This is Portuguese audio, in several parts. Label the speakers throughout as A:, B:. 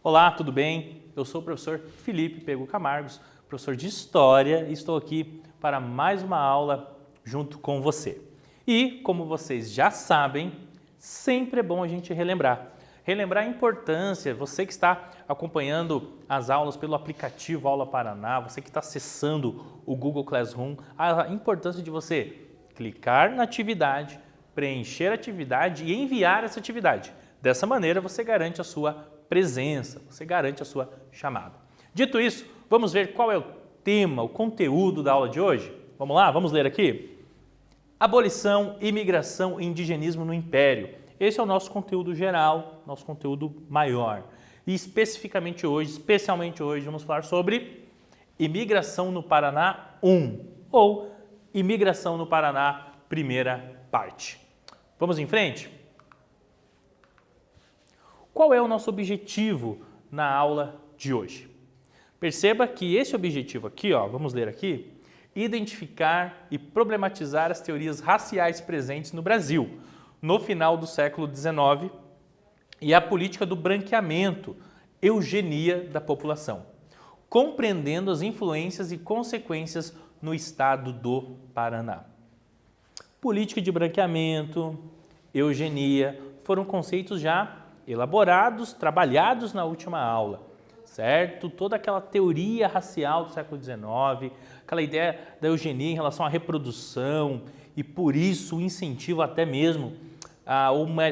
A: Olá, tudo bem? Eu sou o professor Felipe Pego Camargos, professor de História, e estou aqui para mais uma aula junto com você. E, como vocês já sabem, sempre é bom a gente relembrar. Relembrar a importância, você que está acompanhando as aulas pelo aplicativo Aula Paraná, você que está acessando o Google Classroom, a importância de você clicar na atividade, preencher a atividade e enviar essa atividade. Dessa maneira, você garante a sua presença, você garante a sua chamada. Dito isso, vamos ver qual é o tema, o conteúdo da aula de hoje? Vamos lá, vamos ler aqui? Abolição, imigração e indigenismo no Império. Esse é o nosso conteúdo geral, nosso conteúdo maior. E especialmente hoje, vamos falar sobre imigração no Paraná 1 ou imigração no Paraná, primeira parte. Vamos em frente? Qual é o nosso objetivo na aula de hoje? Perceba que esse objetivo aqui, vamos ler aqui, identificar e problematizar as teorias raciais presentes no Brasil no final do século XIX e a política do branqueamento, eugenia da população, compreendendo as influências e consequências no estado do Paraná. Política de branqueamento, eugenia, foram conceitos já elaborados, trabalhados na última aula, certo? Toda aquela teoria racial do século XIX, aquela ideia da eugenia em relação à reprodução e por isso o incentivo até mesmo,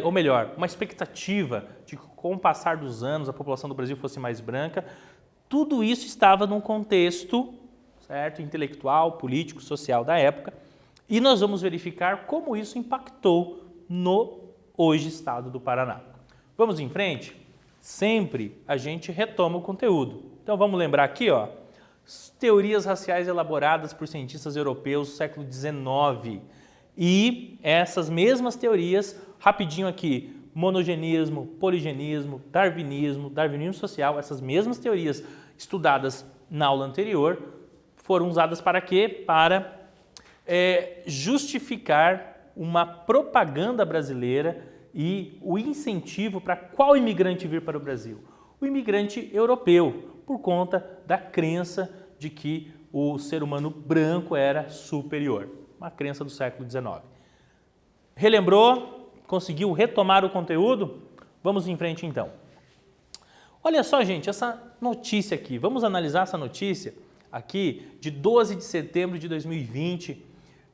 A: ou melhor, uma expectativa de que com o passar dos anos a população do Brasil fosse mais branca, tudo isso estava num contexto, certo? Intelectual, político, social da época, e nós vamos verificar como isso impactou no hoje estado do Paraná. Vamos em frente? Sempre a gente retoma o conteúdo. Então vamos lembrar aqui, teorias raciais elaboradas por cientistas europeus do século XIX. E essas mesmas teorias, rapidinho aqui, monogenismo, poligenismo, darwinismo social, essas mesmas teorias estudadas na aula anterior, foram usadas para quê? Para justificar uma propaganda brasileira e o incentivo para qual imigrante vir para o Brasil? O imigrante europeu, por conta da crença de que o ser humano branco era superior. Uma crença do século XIX. Relembrou? Conseguiu retomar o conteúdo? Vamos em frente então. Olha só, gente, essa notícia aqui. Vamos analisar essa notícia aqui de 12 de setembro de 2020,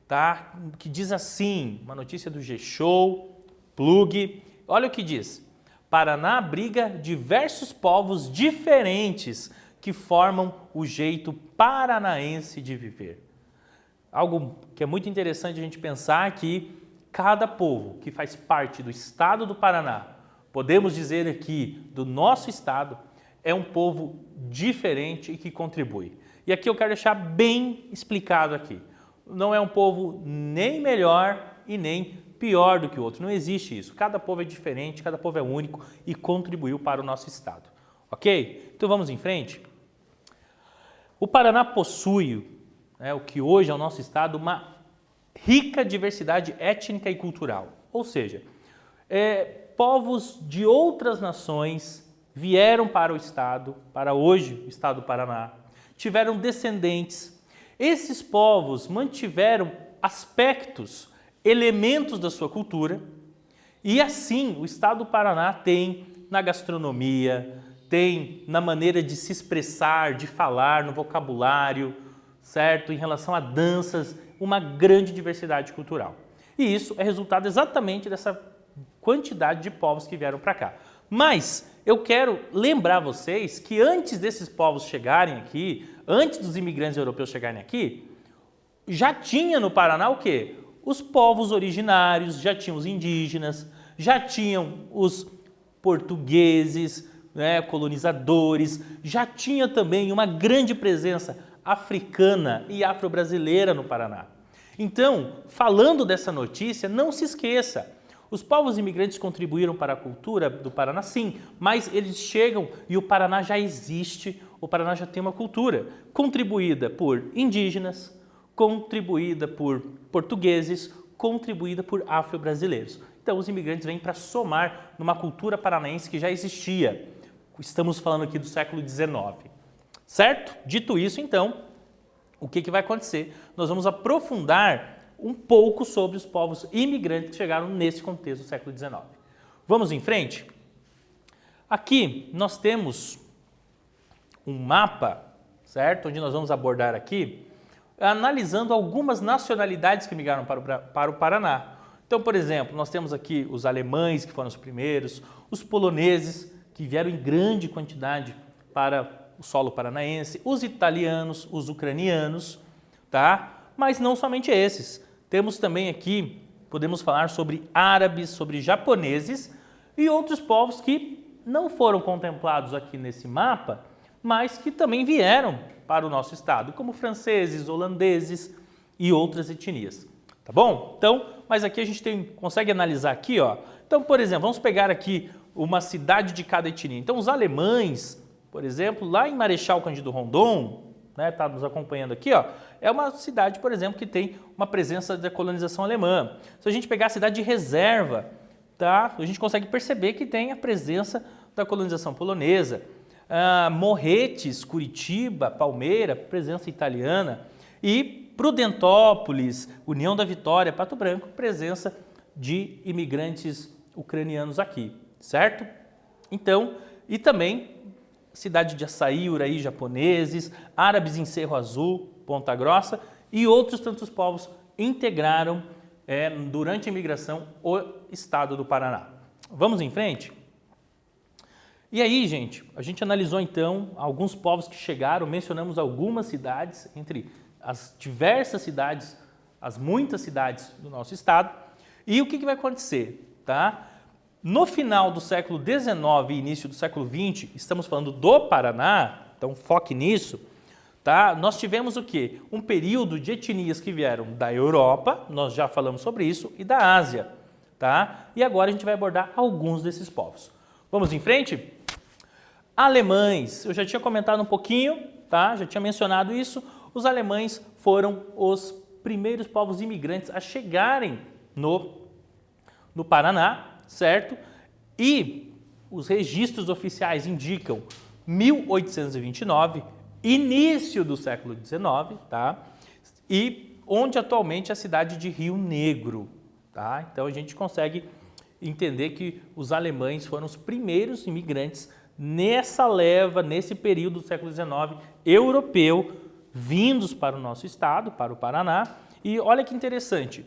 A: tá? Que diz assim, uma notícia do G-Show, Plug. Olha o que diz. Paraná abriga diversos povos diferentes que formam o jeito paranaense de viver. Algo que é muito interessante a gente pensar que cada povo que faz parte do estado do Paraná, podemos dizer aqui do nosso estado, é um povo diferente e que contribui. E aqui eu quero deixar bem explicado aqui. Não é um povo nem melhor e nem pior do que o outro. Não existe isso. Cada povo é diferente, cada povo é único e contribuiu para o nosso estado. Ok? Então vamos em frente. O Paraná possui, o que hoje é o nosso estado, uma rica diversidade étnica e cultural. Ou seja, povos de outras nações vieram para o estado, para hoje o estado do Paraná, tiveram descendentes. Esses povos mantiveram aspectos, elementos da sua cultura e assim o estado do Paraná tem na gastronomia, tem na maneira de se expressar, de falar, no vocabulário, certo? Em relação a danças, uma grande diversidade cultural. E isso é resultado exatamente dessa quantidade de povos que vieram para cá. Mas eu quero lembrar vocês que antes desses povos chegarem aqui, antes dos imigrantes europeus chegarem aqui, já tinha no Paraná o quê? Os povos originários, já tinham os indígenas, já tinham os portugueses, colonizadores, já tinha também uma grande presença africana e afro-brasileira no Paraná. Então, falando dessa notícia, não se esqueça, os povos imigrantes contribuíram para a cultura do Paraná, sim, mas eles chegam e o Paraná já existe, o Paraná já tem uma cultura contribuída por indígenas, contribuída por portugueses, contribuída por afro-brasileiros. Então, os imigrantes vêm para somar numa cultura paranaense que já existia. estamos falando aqui do século XIX, certo? Dito isso, então, o que vai acontecer? Nós vamos aprofundar um pouco sobre os povos imigrantes que chegaram nesse contexto do século XIX. Vamos em frente? Aqui nós temos um mapa, certo? Onde nós vamos abordar aqui, analisando algumas nacionalidades que migraram para o Paraná. Então, por exemplo, nós temos aqui os alemães, que foram os primeiros, os poloneses, que vieram em grande quantidade para o solo paranaense, os italianos, os ucranianos, tá? Mas não somente esses. Temos também aqui, podemos falar sobre árabes, sobre japoneses e outros povos que não foram contemplados aqui nesse mapa, mas que também vieram para o nosso estado, como franceses, holandeses e outras etnias. Tá bom? Então, mas aqui a gente consegue analisar aqui, ó. Então, por exemplo, vamos pegar aqui uma cidade de cada etnia. Então, os alemães, por exemplo, lá em Marechal Cândido Rondon, né, tá nos acompanhando aqui, ó, é uma cidade, por exemplo, que tem uma presença da colonização alemã. Se a gente pegar a cidade de Reserva, tá, a gente consegue perceber que tem a presença da colonização polonesa. Morretes, Curitiba, Palmeira, presença italiana. E Prudentópolis, União da Vitória, Pato Branco, presença de imigrantes ucranianos aqui, certo? Então, e também cidade de Açaí, Uraí, japoneses, árabes em Cerro Azul, Ponta Grossa e outros tantos povos integraram durante a imigração o estado do Paraná. Vamos em frente? E aí, gente, a gente analisou então alguns povos que chegaram, mencionamos algumas cidades, entre as diversas cidades, as muitas cidades do nosso estado. E o que vai acontecer, tá? No final do século XIX e início do século XX, estamos falando do Paraná, então foque nisso, tá? Nós tivemos o quê? Um período de etnias que vieram da Europa, nós já falamos sobre isso, e da Ásia, tá? E agora a gente vai abordar alguns desses povos. Vamos em frente? Alemães, eu já tinha comentado um pouquinho, tá? Já tinha mencionado isso. Os alemães foram os primeiros povos imigrantes a chegarem no Paraná, certo? E os registros oficiais indicam 1829, início do século XIX, tá? E onde atualmente é a cidade de Rio Negro, tá? Então a gente consegue entender que os alemães foram os primeiros imigrantes nessa leva, nesse período do século XIX europeu, vindos para o nosso estado, para o Paraná. E olha que interessante,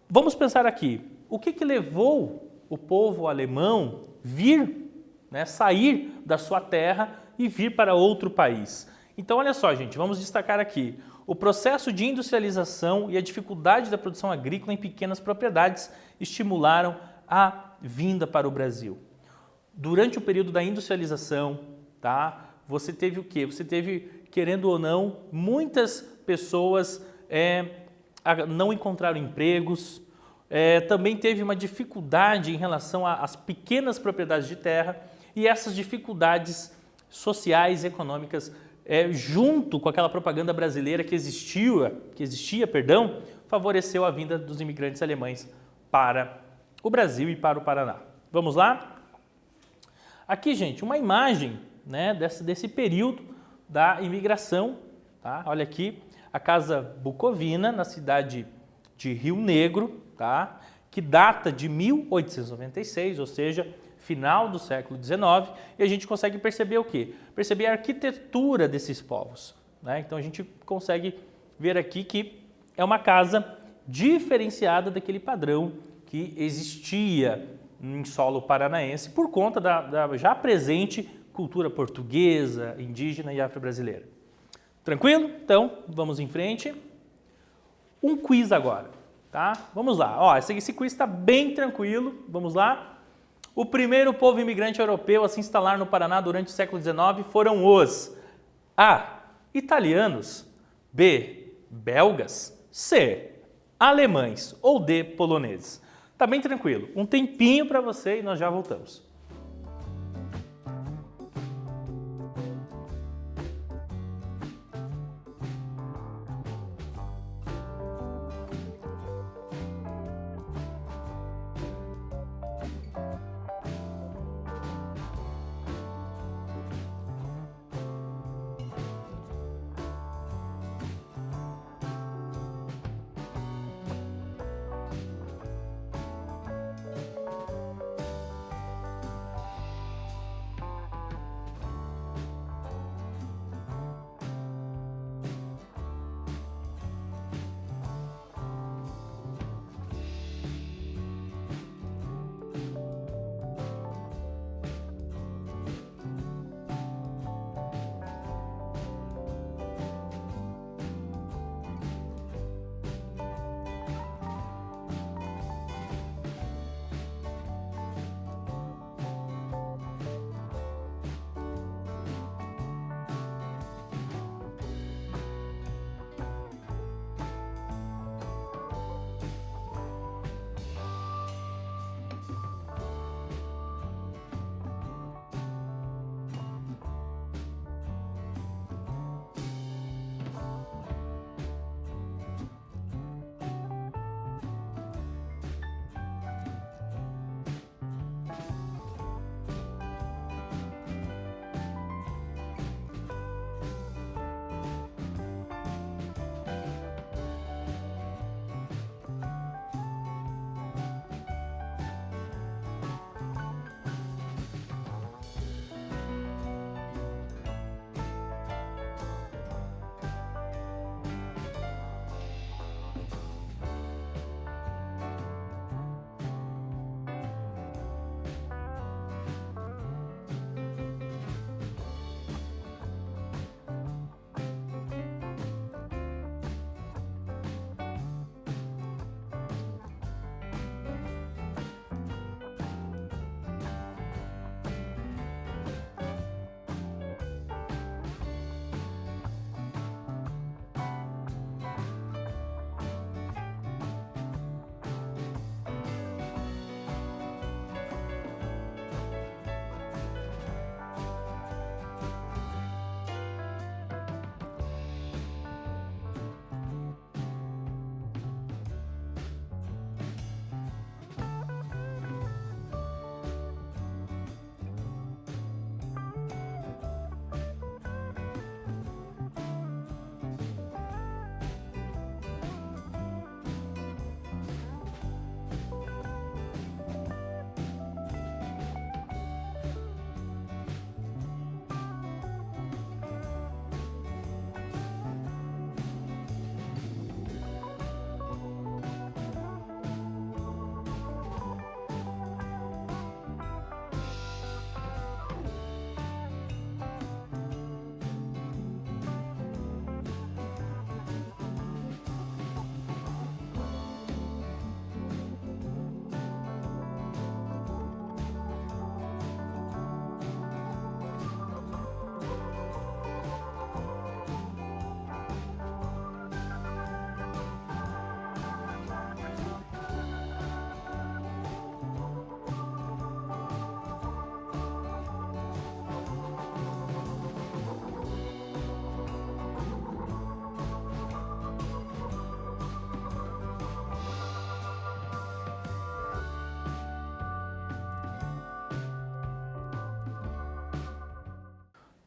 A: vamos pensar aqui, o que levou o povo alemão sair da sua terra e vir para outro país? Então olha só, gente, vamos destacar aqui o processo de industrialização e a dificuldade da produção agrícola em pequenas propriedades estimularam a vinda para o Brasil. Durante o período da industrialização, tá? Você teve o quê? Você teve, querendo ou não, muitas pessoas não encontraram empregos, também teve uma dificuldade em relação às pequenas propriedades de terra e essas dificuldades sociais e econômicas, junto com aquela propaganda brasileira que existia, favoreceu a vinda dos imigrantes alemães para o Brasil e para o Paraná. Vamos lá? Aqui, gente, uma imagem, né, desse período da imigração, tá? Olha aqui, a Casa Bucovina, na cidade de Rio Negro, tá? Que data de 1896, ou seja, final do século XIX, e a gente consegue perceber o quê? Perceber a arquitetura desses povos, né? Então a gente consegue ver aqui que é uma casa diferenciada daquele padrão que existia em solo paranaense por conta da já presente cultura portuguesa, indígena e afro-brasileira. Tranquilo? Então, vamos em frente. Um quiz agora, tá? Vamos lá. Ó, esse quiz está bem tranquilo. Vamos lá. O primeiro povo imigrante europeu a se instalar no Paraná durante o século XIX foram os A. Italianos, B. Belgas, C. Alemães ou D. Poloneses. Tá bem tranquilo. Um tempinho para você e nós já voltamos.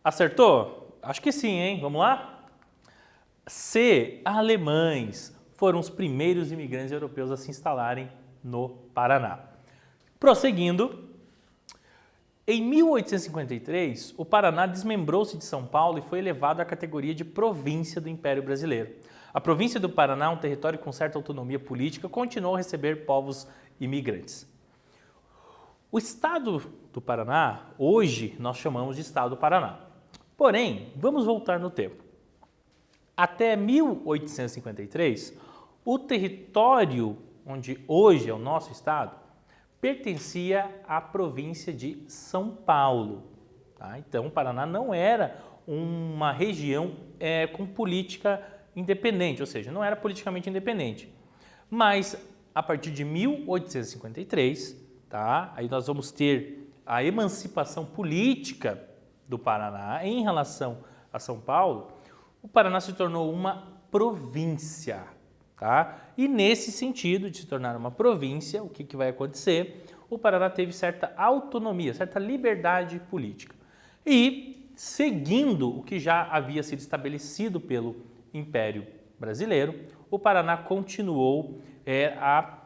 A: Acertou? Acho que sim, hein? Vamos lá? C. Alemães foram os primeiros imigrantes europeus a se instalarem no Paraná. Prosseguindo, em 1853, o Paraná desmembrou-se de São Paulo e foi elevado à categoria de província do Império Brasileiro. A província do Paraná, um território com certa autonomia política, continuou a receber povos imigrantes. O estado do Paraná, hoje, nós chamamos de estado do Paraná. Porém, vamos voltar no tempo. Até 1853, o território onde hoje é o nosso estado pertencia à província de São Paulo. Tá? Então, o Paraná não era uma região com política independente, ou seja, não era politicamente independente. Mas, a partir de 1853, tá? Aí nós vamos ter a emancipação política do Paraná em relação a São Paulo. O Paraná se tornou uma província, tá? E nesse sentido de se tornar uma província, o que vai acontecer? O Paraná teve certa autonomia, certa liberdade política. E, seguindo o que já havia sido estabelecido pelo Império Brasileiro, o Paraná continuou a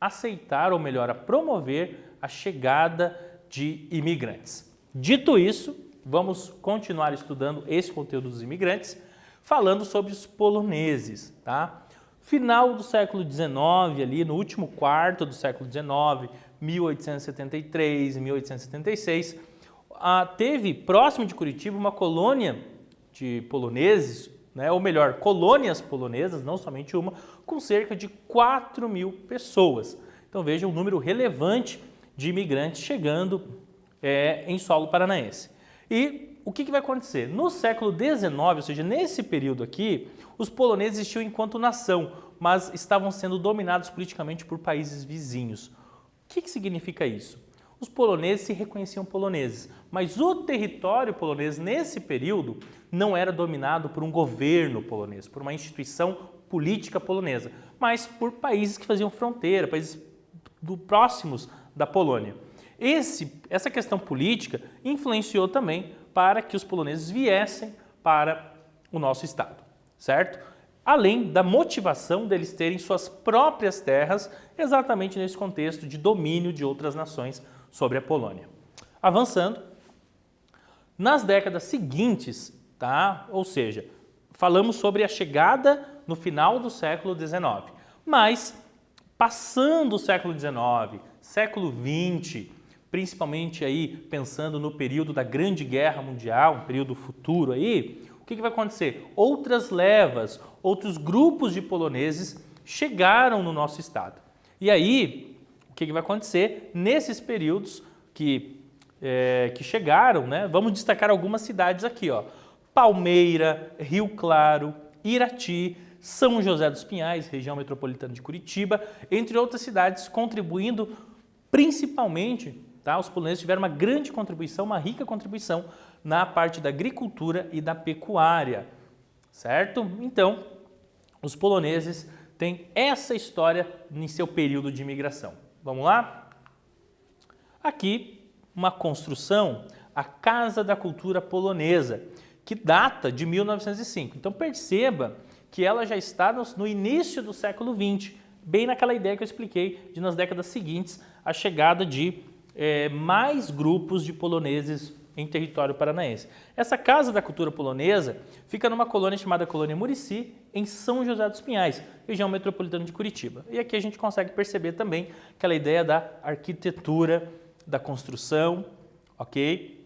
A: aceitar, ou melhor, a promover a chegada de imigrantes. Dito isso, vamos continuar estudando esse conteúdo dos imigrantes, falando sobre os poloneses, tá? Final do século XIX, ali no último quarto do século XIX, 1873, 1876, teve próximo de Curitiba uma colônia de poloneses, né? Ou melhor, colônias polonesas, não somente uma, com cerca de 4.000 pessoas. Então veja um número relevante de imigrantes chegando em solo paranaense. E o que vai acontecer? No século XIX, ou seja, nesse período aqui, os poloneses existiam enquanto nação, mas estavam sendo dominados politicamente por países vizinhos. O que significa isso? Os poloneses se reconheciam poloneses, mas o território polonês nesse período não era dominado por um governo polonês, por uma instituição política polonesa, mas por países que faziam fronteira, países próximos da Polônia. Essa questão política influenciou também para que os poloneses viessem para o nosso estado, certo? Além da motivação deles terem suas próprias terras, exatamente nesse contexto de domínio de outras nações sobre a Polônia. Avançando, nas décadas seguintes, tá? Ou seja, falamos sobre a chegada no final do século XIX, mas passando o século XIX, século XX, principalmente aí pensando no período da Grande Guerra Mundial, um período futuro aí, o que vai acontecer? Outras levas, outros grupos de poloneses chegaram no nosso estado. E aí, o que vai acontecer? Nesses períodos que chegaram, né? Vamos destacar algumas cidades aqui, ó. Palmeira, Rio Claro, Irati, São José dos Pinhais, região metropolitana de Curitiba, entre outras cidades, contribuindo principalmente, tá? Os poloneses tiveram uma grande contribuição, uma rica contribuição na parte da agricultura e da pecuária, certo? Então, os poloneses têm essa história em seu período de imigração. Vamos lá? Aqui, uma construção, a Casa da Cultura Polonesa, que data de 1905. Então, perceba que ela já está no início do século XX, bem naquela ideia que eu expliquei de nas décadas seguintes a chegada de mais grupos de poloneses em território paranaense. Essa Casa da Cultura Polonesa fica numa colônia chamada Colônia Murici, em São José dos Pinhais, região metropolitana de Curitiba. E aqui a gente consegue perceber também aquela ideia da arquitetura, da construção, ok?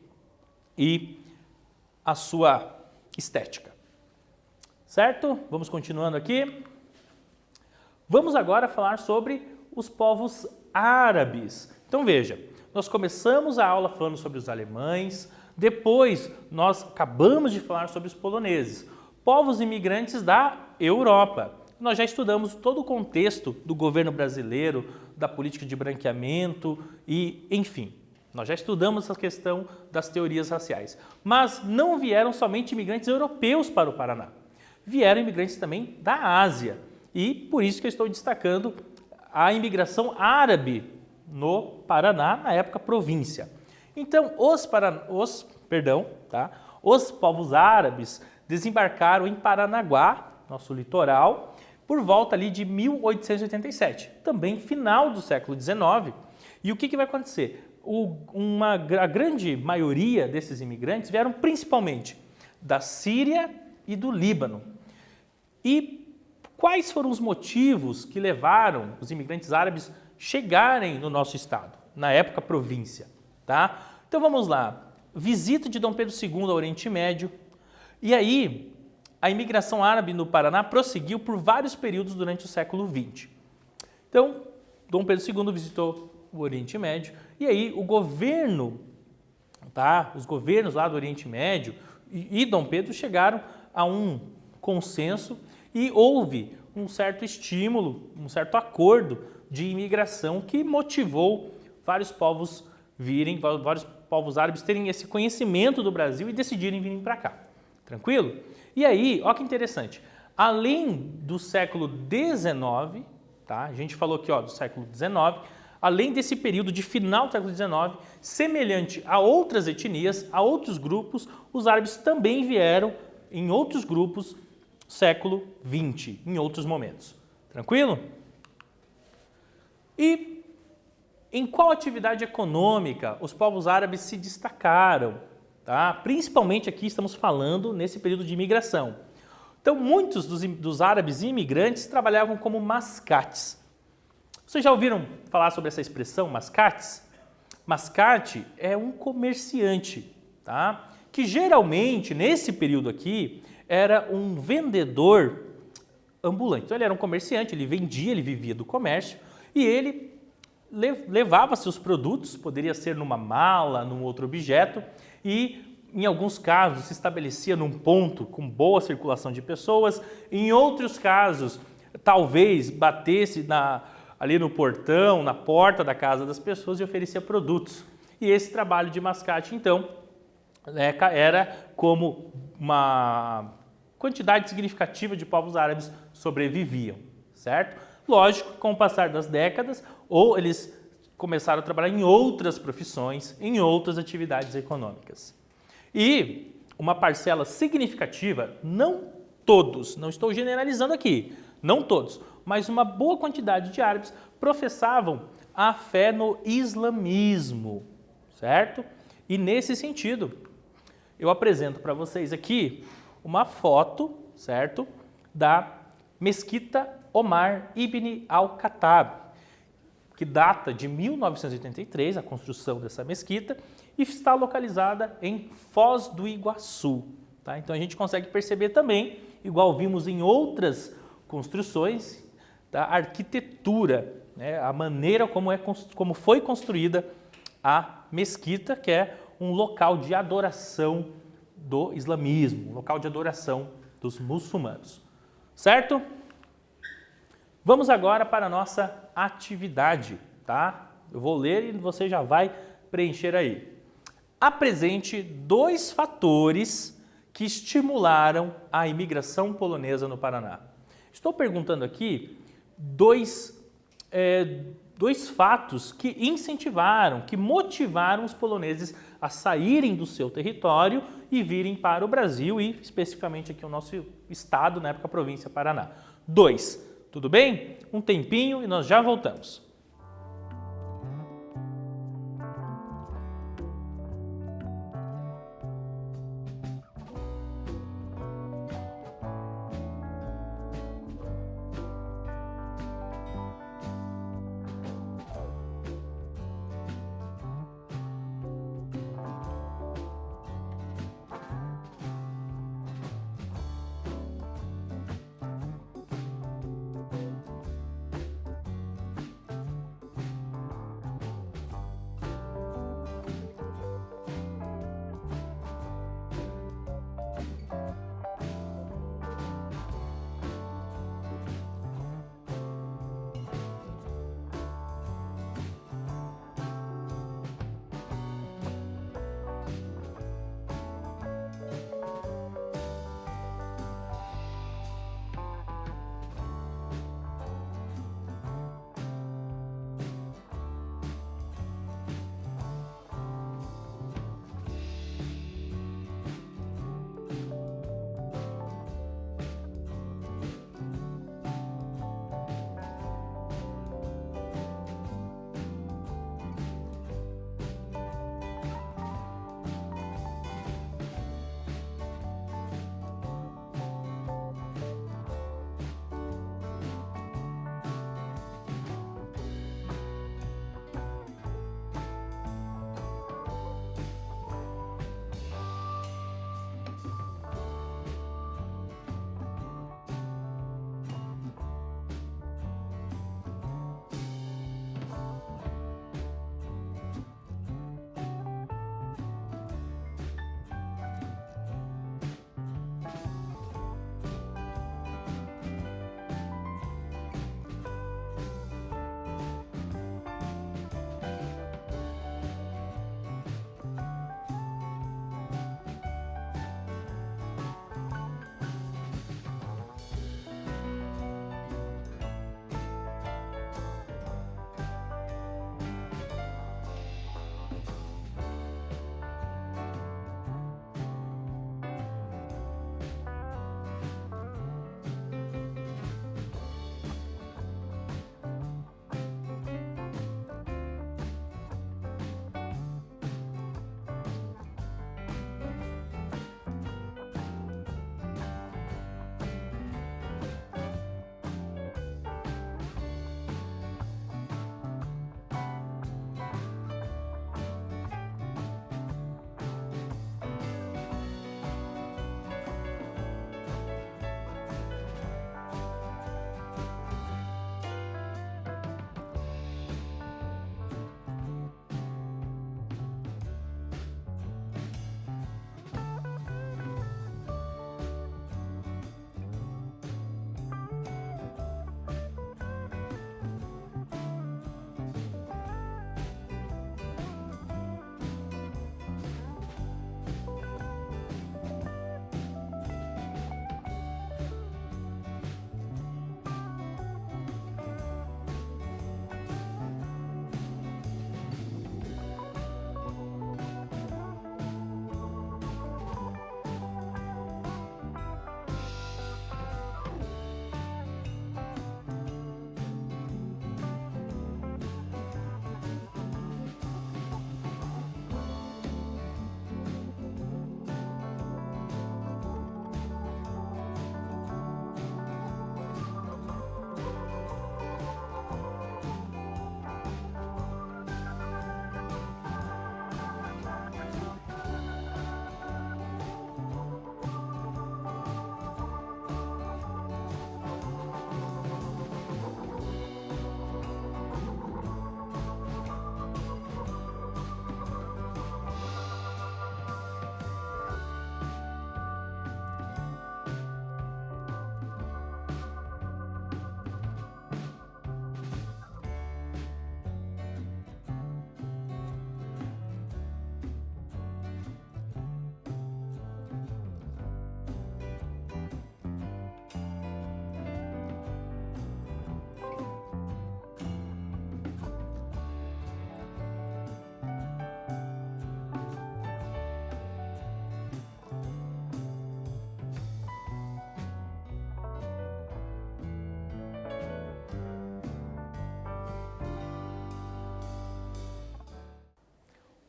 A: E a sua estética. Certo? Vamos continuando aqui. Vamos agora falar sobre os povos árabes. Então veja, nós começamos a aula falando sobre os alemães, depois nós acabamos de falar sobre os poloneses, povos imigrantes da Europa. Nós já estudamos todo o contexto do governo brasileiro, da política de branqueamento e, enfim, nós já estudamos essa questão das teorias raciais. Mas não vieram somente imigrantes europeus para o Paraná, vieram imigrantes também da Ásia. E por isso que eu estou destacando a imigração árabe no Paraná, na época província. Então, Os povos árabes desembarcaram em Paranaguá, nosso litoral, por volta ali de 1887, também final do século XIX. E o que vai acontecer? A grande maioria desses imigrantes vieram principalmente da Síria e do Líbano. E quais foram os motivos que levaram os imigrantes árabes chegarem no nosso estado, na época província, tá? Então vamos lá, visita de Dom Pedro II ao Oriente Médio, e aí a imigração árabe no Paraná prosseguiu por vários períodos durante o século XX. Então, Dom Pedro II visitou o Oriente Médio, e aí o governo, tá? Os governos lá do Oriente Médio e Dom Pedro chegaram a um consenso e houve um certo estímulo, um certo acordo de imigração que motivou vários povos vários povos árabes terem esse conhecimento do Brasil e decidirem vir para cá. Tranquilo? E aí, olha que interessante, além do século XIX, tá? A gente falou aqui do século XIX, além desse período de final do século XIX, semelhante a outras etnias, a outros grupos, os árabes também vieram em outros grupos século XX, em outros momentos. Tranquilo? E em qual atividade econômica os povos árabes se destacaram? Tá? Principalmente aqui estamos falando nesse período de imigração. Então, muitos dos árabes imigrantes trabalhavam como mascates. Vocês já ouviram falar sobre essa expressão, mascates? Mascate é um comerciante, tá? Que geralmente, nesse período aqui, era um vendedor ambulante. Então, ele era um comerciante, ele vendia, ele vivia do comércio e ele levava seus produtos, poderia ser numa mala, num outro objeto, e em alguns casos se estabelecia num ponto com boa circulação de pessoas, em outros casos talvez batesse ali no portão, na porta da casa das pessoas e oferecia produtos. E esse trabalho de mascate, então, era como uma quantidade significativa de povos árabes sobreviviam, certo? Lógico, com o passar das décadas, ou eles começaram a trabalhar em outras profissões, em outras atividades econômicas. E uma parcela significativa, não todos, não estou generalizando aqui, não todos, mas uma boa quantidade de árabes professavam a fé no islamismo, certo? E nesse sentido, eu apresento para vocês aqui uma foto, certo? Da Mesquita Omar Ibn al-Khattab, que data de 1983, a construção dessa mesquita, e está localizada em Foz do Iguaçu. Tá? Então a gente consegue perceber também, igual vimos em outras construções, da arquitetura, né? A maneira como foi construída a mesquita, que é um local de adoração do islamismo, um local de adoração dos muçulmanos. Certo? Vamos agora para a nossa atividade, tá? Eu vou ler e você já vai preencher aí. Apresente 2 fatores que estimularam a imigração polonesa no Paraná. Estou perguntando aqui dois fatos que incentivaram, que motivaram os poloneses a saírem do seu território e virem para o Brasil e especificamente aqui o nosso estado, na época a província Paraná. 2. Tudo bem? Um tempinho e nós já voltamos.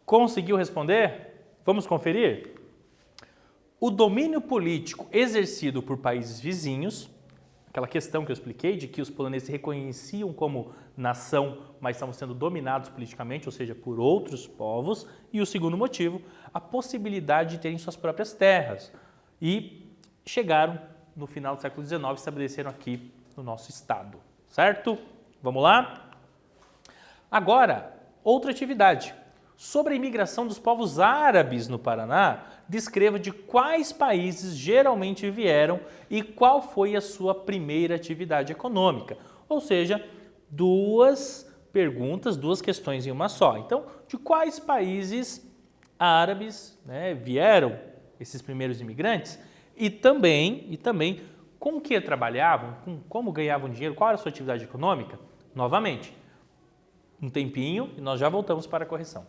A: Conseguiu responder? Vamos conferir? O domínio político exercido por países vizinhos, aquela questão que eu expliquei de que os poloneses se reconheciam como nação, mas estavam sendo dominados politicamente, ou seja, por outros povos. E o segundo motivo, a possibilidade de terem suas próprias terras. E chegaram, no final do século XIX, estabeleceram aqui no nosso estado, certo? Vamos lá? Agora, outra atividade. Sobre a imigração dos povos árabes no Paraná, descreva de quais países geralmente vieram e qual foi a sua primeira atividade econômica. Ou seja, duas perguntas, duas questões em uma só. Então, de quais países árabes, né, vieram esses primeiros imigrantes e também com que trabalhavam, como ganhavam dinheiro, qual era a sua atividade econômica? Novamente, um tempinho e nós já voltamos para a correção.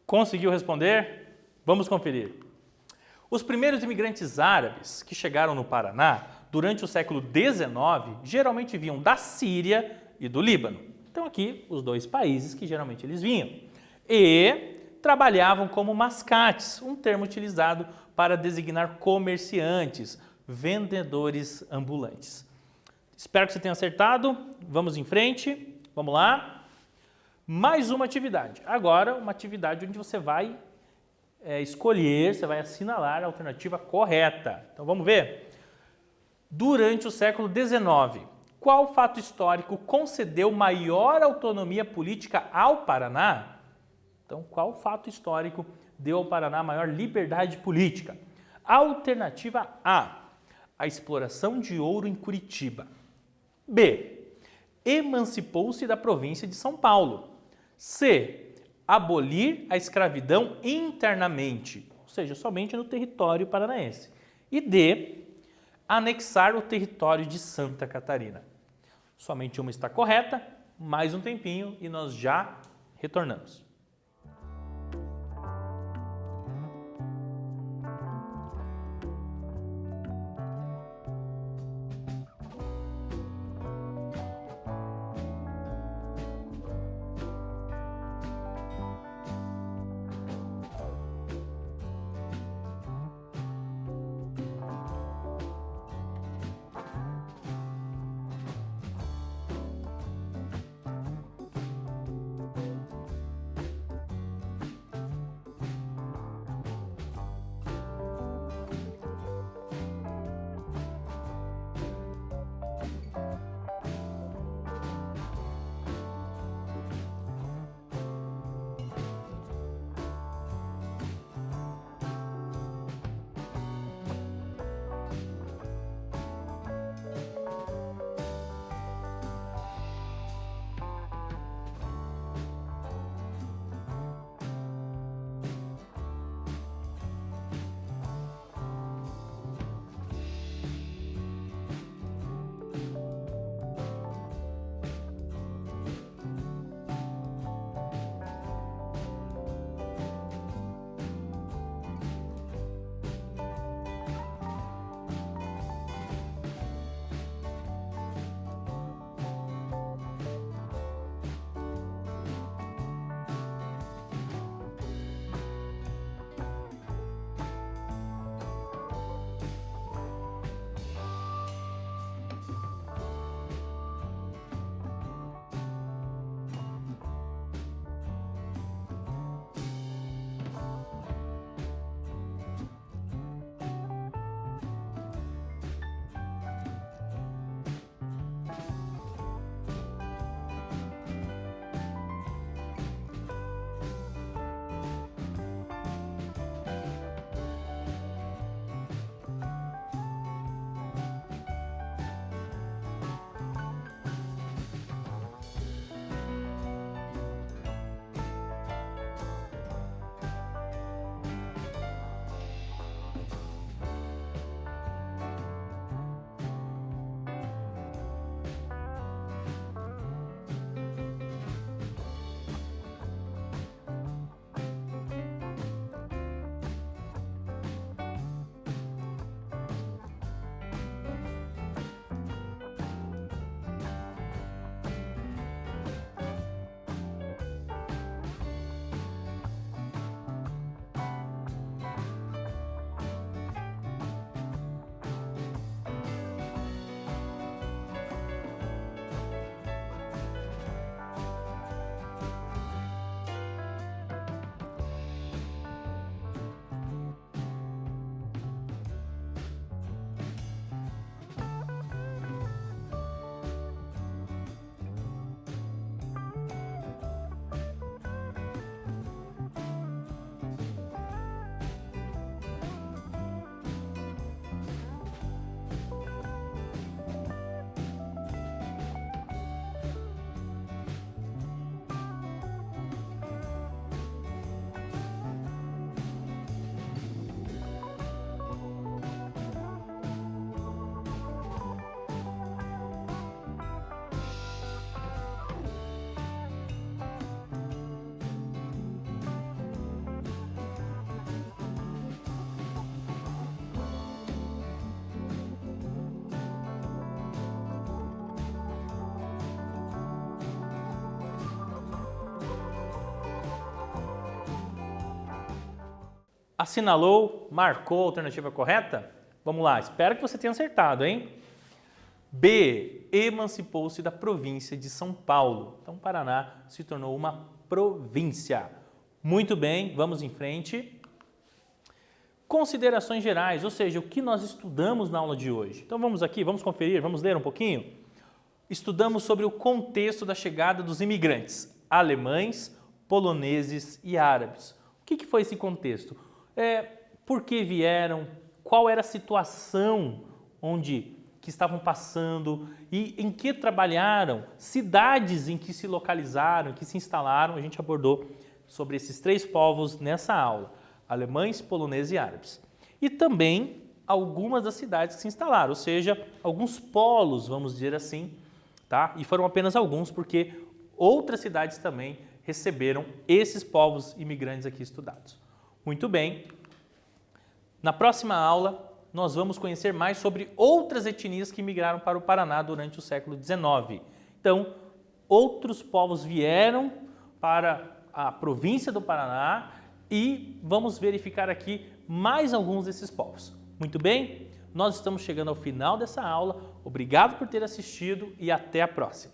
A: Conseguiu responder? Vamos conferir. Os primeiros imigrantes árabes que chegaram no Paraná durante o século XIX geralmente vinham da Síria e do Líbano. Então aqui os dois países que geralmente eles vinham. E trabalhavam como mascates, um termo utilizado para designar comerciantes, vendedores ambulantes. Espero que você tenha acertado. Vamos em frente. Vamos lá. Mais uma atividade. Agora, uma atividade onde você vai escolher, você vai assinalar a alternativa correta. Então, vamos ver? Durante o século XIX, qual fato histórico concedeu maior autonomia política ao Paraná? Então, qual fato histórico deu ao Paraná maior liberdade política? Alternativa A, a exploração de ouro em Curitiba. B, emancipou-se da província de São Paulo. C, abolir a escravidão internamente, ou seja, somente no território paranaense. E D, anexar o território de Santa Catarina. Somente uma está correta, mais um tempinho e nós já retornamos. Assinalou, marcou a alternativa correta? Vamos lá, espero que você tenha acertado, hein? B. Emancipou-se da província de São Paulo. Então, o Paraná se tornou uma província. Muito bem, vamos em frente. Considerações gerais, ou seja, o que nós estudamos na aula de hoje. Então, vamos aqui, vamos conferir, vamos ler um pouquinho? Estudamos sobre o contexto da chegada dos imigrantes alemães, poloneses e árabes. O que foi esse contexto? Por que vieram? Qual era a situação que estavam passando e em que trabalharam, cidades em que se localizaram, que se instalaram. A gente abordou sobre esses 3 povos nessa aula, alemães, poloneses e árabes. E também algumas das cidades que se instalaram, ou seja, alguns polos, vamos dizer assim, tá? E foram apenas alguns, porque outras cidades também receberam esses povos imigrantes aqui estudados. Muito bem. Na próxima aula, nós vamos conhecer mais sobre outras etnias que migraram para o Paraná durante o século XIX. Então, outros povos vieram para a província do Paraná e vamos verificar aqui mais alguns desses povos. Muito bem? Nós estamos chegando ao final dessa aula. Obrigado por ter assistido e até a próxima.